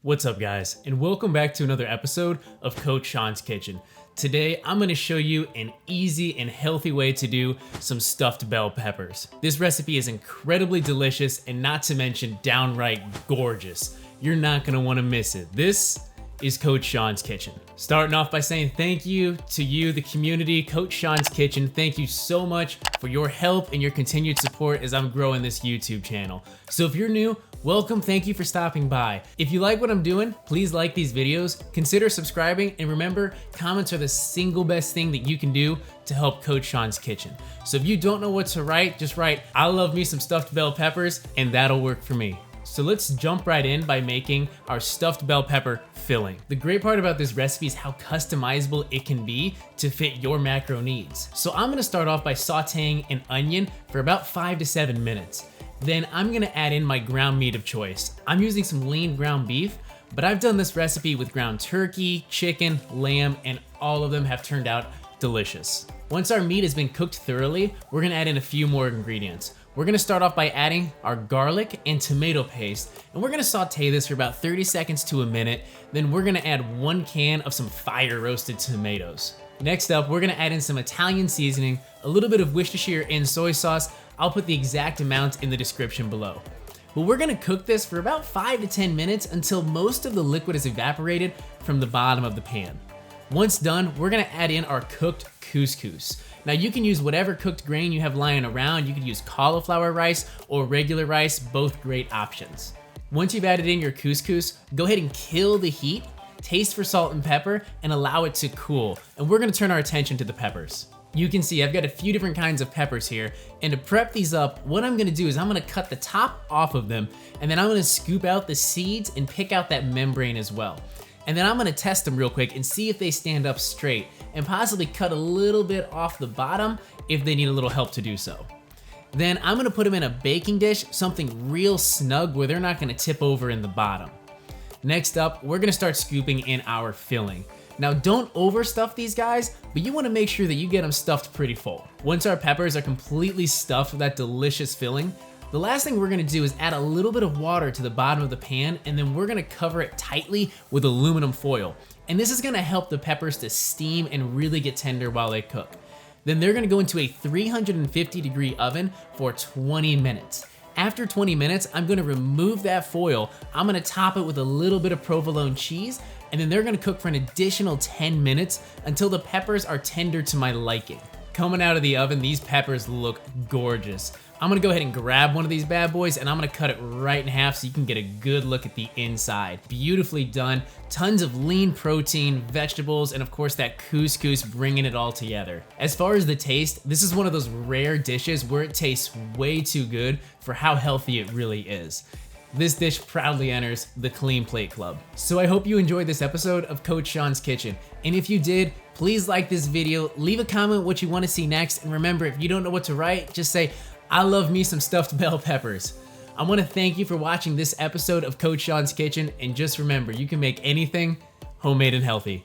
What's up guys, and welcome back to another episode of Coach Sean's Kitchen. Today, I'm gonna show you an easy and healthy way to do some stuffed bell peppers. This recipe is incredibly delicious and not to mention downright gorgeous. You're not gonna wanna miss it. This is Coach Sean's Kitchen. Starting off by saying thank you to you, the community, Coach Sean's Kitchen. Thank you so much for your help and your continued support as I'm growing this YouTube channel. So if you're new, welcome, thank you for stopping by. If you like what I'm doing, please like these videos, consider subscribing, and remember, comments are the single best thing that you can do to help Coach Sean's Kitchen. So if you don't know what to write, just write, I love me some stuffed bell peppers, and that'll work for me. So let's jump right in by making our stuffed bell pepper filling. The great part about this recipe is how customizable it can be to fit your macro needs. So I'm gonna start off by sauteing an onion for about 5 to 7 minutes. Then I'm gonna add in my ground meat of choice. I'm using some lean ground beef, but I've done this recipe with ground turkey, chicken, lamb, and all of them have turned out delicious. Once our meat has been cooked thoroughly, we're gonna add in a few more ingredients. We're gonna start off by adding our garlic and tomato paste, and we're gonna saute this for about 30 seconds to a minute. Then we're gonna add 1 can of some fire roasted tomatoes. Next up, we're gonna add in some Italian seasoning, a little bit of Worcestershire and soy sauce. I'll put the exact amount in the description below. But we're gonna cook this for about 5 to 10 minutes until most of the liquid is evaporated from the bottom of the pan. Once done, we're gonna add in our cooked couscous. Now you can use whatever cooked grain you have lying around. You could use cauliflower rice or regular rice, both great options. Once you've added in your couscous, go ahead and kill the heat, taste for salt and pepper, and allow it to cool. And we're gonna turn our attention to the peppers. You can see I've got a few different kinds of peppers here, and to prep these up, what I'm gonna do is I'm gonna cut the top off of them, and then I'm gonna scoop out the seeds and pick out that membrane as well. And then I'm gonna test them real quick and see if they stand up straight, and possibly cut a little bit off the bottom if they need a little help to do so. Then I'm gonna put them in a baking dish, something real snug where they're not gonna tip over in the bottom. Next up, we're gonna start scooping in our filling. Now don't overstuff these guys, but you wanna make sure that you get them stuffed pretty full. Once our peppers are completely stuffed with that delicious filling, the last thing we're gonna do is add a little bit of water to the bottom of the pan, and then we're gonna cover it tightly with aluminum foil. And this is gonna help the peppers to steam and really get tender while they cook. Then they're gonna go into a 350-degree oven for 20 minutes. After 20 minutes, I'm gonna remove that foil. I'm gonna top it with a little bit of provolone cheese, and then they're gonna cook for an additional 10 minutes until the peppers are tender to my liking. Coming out of the oven, these peppers look gorgeous. I'm gonna go ahead and grab one of these bad boys, and I'm gonna cut it right in half so you can get a good look at the inside. Beautifully done, tons of lean protein, vegetables, and of course that couscous bringing it all together. As far as the taste, this is one of those rare dishes where it tastes way too good for how healthy it really is. This dish proudly enters the Clean Plate Club. So I hope you enjoyed this episode of Coach Sean's Kitchen. And if you did, please like this video, leave a comment what you want to see next, and remember, if you don't know what to write, just say, I love me some stuffed bell peppers. I want to thank you for watching this episode of Coach Sean's Kitchen, and just remember, you can make anything homemade and healthy.